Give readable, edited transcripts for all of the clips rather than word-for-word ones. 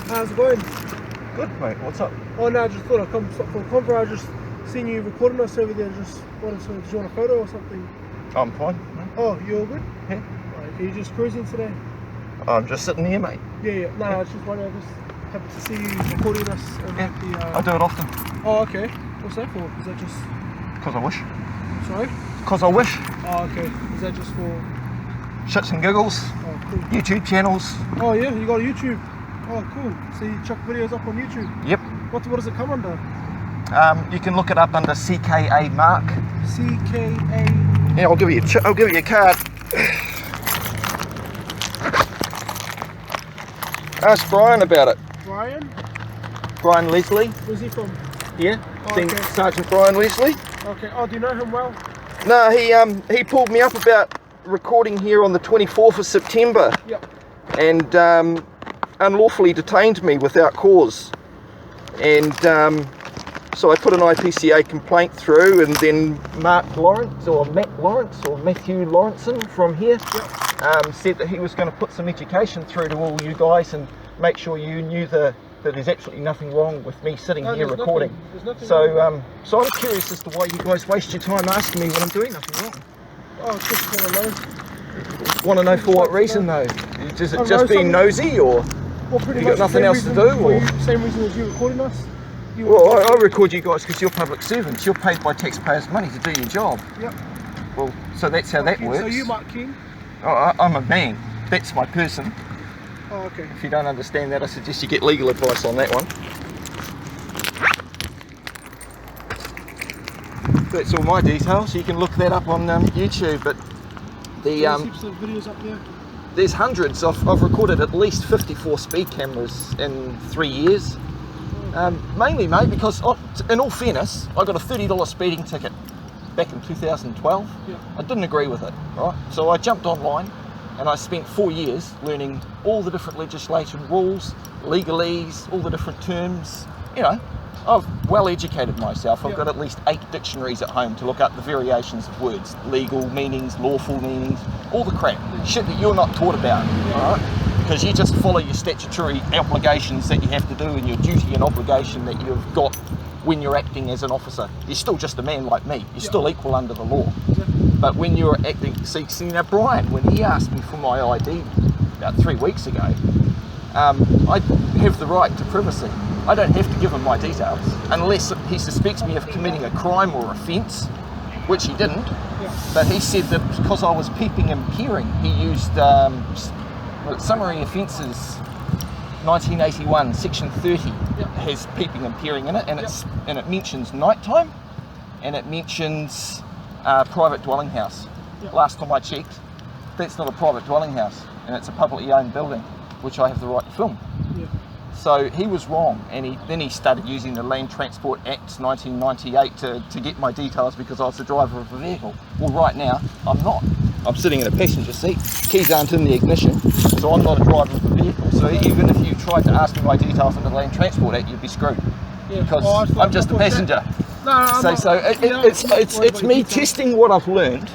How's it going? Good, mate. What's up? Oh no, I just thought I'd come for a convo. I just seen you recording us over there. Just wanted to, did you want a photo or something? I'm fine. No? Oh, you all good? Yeah. Right, are you just cruising today? I'm just sitting here, mate. Yeah. No, I was just wondering. I just happy to see you recording us. I do it often. Oh, okay. What's that for? Is that just? Because I wish. Sorry? Because I wish. Oh, okay. Is that just for? Shits and giggles. Oh, cool. YouTube channels. Oh yeah, you got a YouTube. Oh, cool. So you chuck videos up on YouTube? Yep. What does it come under? You can look it up under CKA Mark. CKA. Yeah, I'll give you a card. Ask Brian about it. Brian? Brian Leslie. Where's he from? Yeah. Oh, okay. Sergeant Brian Leslie. Okay. Oh, do you know him well? No, he pulled me up about recording here on the 24th of September. Yep. And unlawfully detained me without cause. And so I put an IPCA complaint through, and then Matt Lawrence or Mathew Lawrence from here said that he was going to put some education through to all you guys and make sure you knew that there's absolutely nothing wrong with me sitting here recording. So so I'm curious as to why you guys waste your time asking me when I'm doing nothing wrong. Oh, just want to know. Want to know for what reason though? Is it just being nosy, or well, you got nothing else to do? Or same reason as you recording us? Well, I record you guys because you're public servants. You're paid by taxpayers' money to do your job. Yep. Well, so that's how that works. So you, Mark King? Oh, I'm a man. That's my person. Oh, okay. If you don't understand that, I suggest you get legal advice on that one. That's all my details. You can look that up on YouTube. But There's heaps of videos up there. There's hundreds. I've recorded at least 54 speed cameras in 3 years. Mainly, mate, because in all fairness, I got a $30 speeding ticket back in 2012. Yeah. I didn't agree with it, right? So I jumped online and I spent 4 years learning all the different legislation rules, legalese, all the different terms. You know, I've well educated myself. I've got at least 8 dictionaries at home to look up the variations of words, legal meanings, lawful meanings, all the crap, shit that you're not taught about, all right? Because you just follow your statutory obligations that you have to do, and your duty and obligation that you've got when you're acting as an officer. You're still just a man like me. You're still equal under the law. But when you're acting, see now Brian, when he asked me for my ID about 3 weeks ago, I have the right to privacy. I don't have to give him my details unless he suspects me of committing a crime or offence, which he didn't. But he said that because I was peeping and peering, he used summary offences 1981 section 30 has peeping and peering in it, and it mentions nighttime, and it mentions private dwelling house. Last time I checked, that's not a private dwelling house, and it's a publicly owned building which I have the right to film. So he was wrong, and then he started using the Land Transport Act 1998 to get my details because I was the driver of the vehicle. Well, right now I'm not. I'm sitting in a passenger seat, keys aren't in the ignition, so I'm not a driver of the vehicle. So even if you tried to ask me my details under the Land Transport Act, you'd be screwed, because I'm just a passenger. It's me testing what I've learned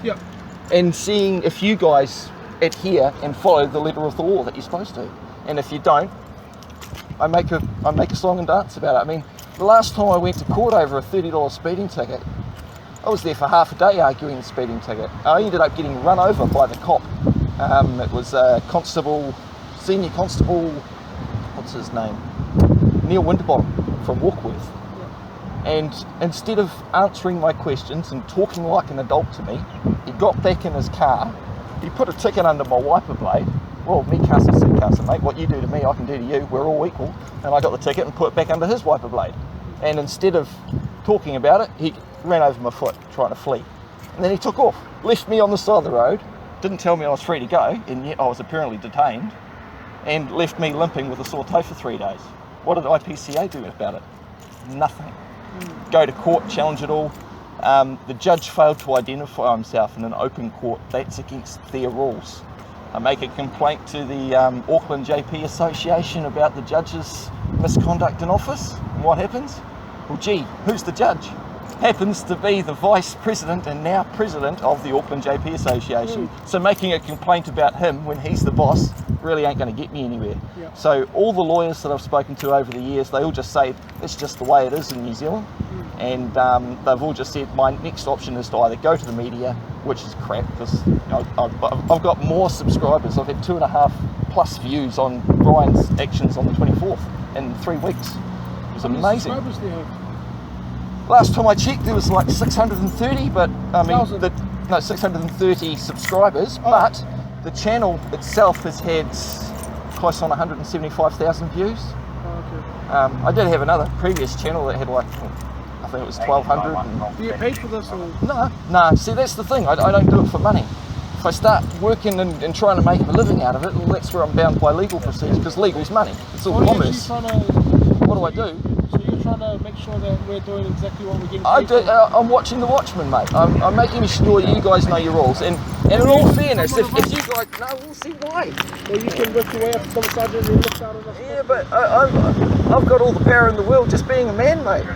and seeing if you guys adhere and follow the letter of the law that you're supposed to. And if you don't, I make a song and dance about it. I mean, the last time I went to court over a $30 speeding ticket, I was there for half a day arguing the speeding ticket. I ended up getting run over by the cop. It was senior constable, what's his name? Neil Winterbottom from Walkworth. And instead of answering my questions and talking like an adult to me, he got back in his car, he put a ticket under my wiper blade. Well, me casa, see casa, mate. What you do to me, I can do to you. We're all equal. And I got the ticket and put it back under his wiper blade. And instead of talking about it, he ran over my foot trying to flee. And then he took off, left me on the side of the road, didn't tell me I was free to go, and yet I was apparently detained, and left me limping with a sore toe for 3 days. What did IPCA do about it? Nothing. Go to court, challenge it all. The judge failed to identify himself in an open court. That's against their rules. I make a complaint to the Auckland JP Association about the judge's misconduct in office. And what happens? Well, gee, who's the judge? happens to be the vice president and now president of the Auckland JP Association. So making a complaint about him when he's the boss really ain't going to get me anywhere. Yeah. So all the lawyers that I've spoken to over the years, they all just say it's just the way it is in New Zealand. And they've all just said my next option is to either go to the media, which is crap because I've got more subscribers. I've had 2.5+ views on Brian's actions on the 24th in 3 weeks. It was amazing. How many subscribers do you have? Last time I checked, there was like 630, but I mean, 630 subscribers. Oh. But the channel itself has had close on 175,000 views. Oh, okay. I did have another previous channel that had like, I think it was 1,200. Do you get paid for this? Or? No. See, that's the thing. I don't do it for money. If I start working and trying to make a living out of it, well, that's where I'm bound by legal procedures because legal's money. It's all commerce. What do I do? So you're trying to make sure that we're doing exactly what we're getting paid for? I'm watching the Watchmen, mate. I'm making sure you guys know your rules. And in all fairness, if you guys... No, we'll see why. Well, you can work your way up to become a sergeant and look down on us. Yeah, but I've got all the power in the world just being a man, mate.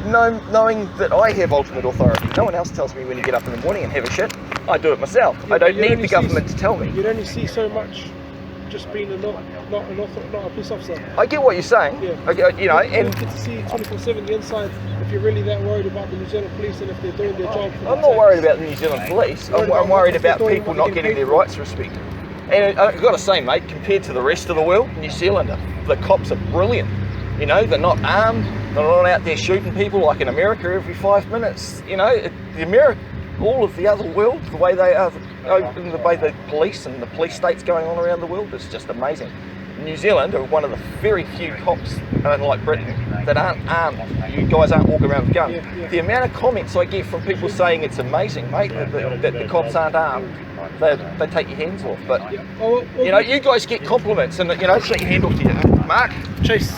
Knowing that I have ultimate authority. No one else tells me when you get up in the morning and have a shit. I do it myself. Yeah, I don't need the government to tell me. You'd only see so much just being not a police officer. I get what you're saying. Yeah. You know, You and get to see 24/7 the inside if you're really that worried about the New Zealand police and if they're doing their job. I'm not worried about the New Zealand police. I'm worried about people not getting their rights respected. And I've got to say, mate, compared to the rest of the world, New Zealand, the cops are brilliant. You know, they're not armed. They're not out there shooting people like in America every 5 minutes. You know, all of the other world, the way they are, the way the police and the police states going on around the world is just amazing. New Zealand are one of the very few cops, unlike Britain, that aren't armed. You guys aren't walking around with guns. Yeah. The amount of comments I get from people saying it's amazing, mate, that the cops aren't armed, they take your hands off. But you know, you guys get compliments, and you know, shake your hand off to you. Mark, Chase.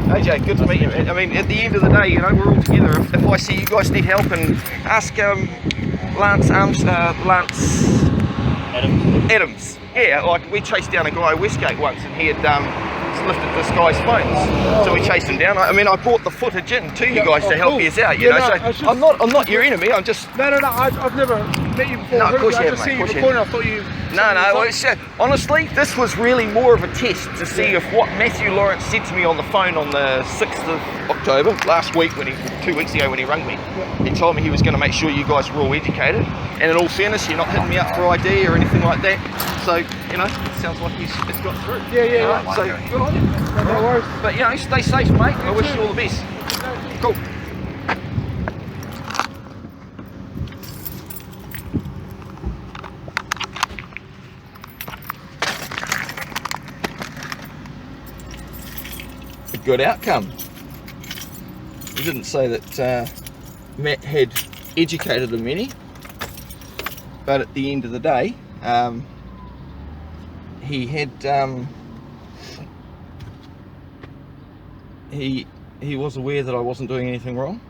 AJ, good to meet you, man. I mean, at the end of the day, you know, we're all together. If I see you guys need help, and ask Lance Adams. Yeah, like we chased down a guy at Westgate once, and he had lifted this guy's phones, so we chased him down. I mean, I brought the footage in to you guys to help you out. You know, so I'm not your enemy. I'm just No. I've never met you before. No, of course you I haven't, just see mate, you of course you recording. I thought you. No, well, it's, honestly, this was really more of a test to see if what Mathew Lawrence said to me on the phone on the 6th of October, last week, 2 weeks ago when he rang me, he told me he was going to make sure you guys were all educated, and in all fairness, you're not hitting me up for ID or anything like that, so, you know, it sounds like it's got through. Yeah. Right? So, good on you. No worries. But, you know, stay safe, mate. I wish you all the best. Cool. Good outcome. He didn't say that Matt had educated them any, but at the end of the day, he had he was aware that I wasn't doing anything wrong.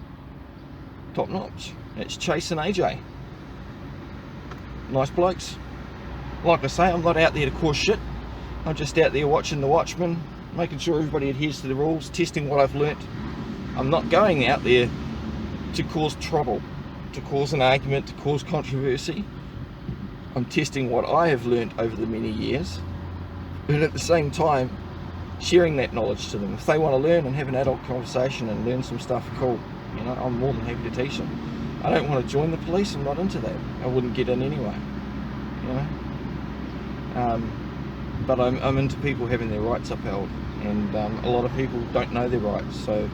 Top notch. It's Chase and AJ. Nice blokes. Like I say, I'm not out there to cause shit. I'm just out there watching the Watchmen, making sure everybody adheres to the rules, testing what I've learnt. I'm not going out there to cause trouble, to cause an argument, to cause controversy. I'm testing what I have learnt over the many years, and at the same time sharing that knowledge to them. If they want to learn and have an adult conversation and learn some stuff, cool. You know, I'm more than happy to teach them. I don't want to join the police. I'm not into that. I wouldn't get in anyway. You know. But I'm into people having their rights upheld, and a lot of people don't know their rights, so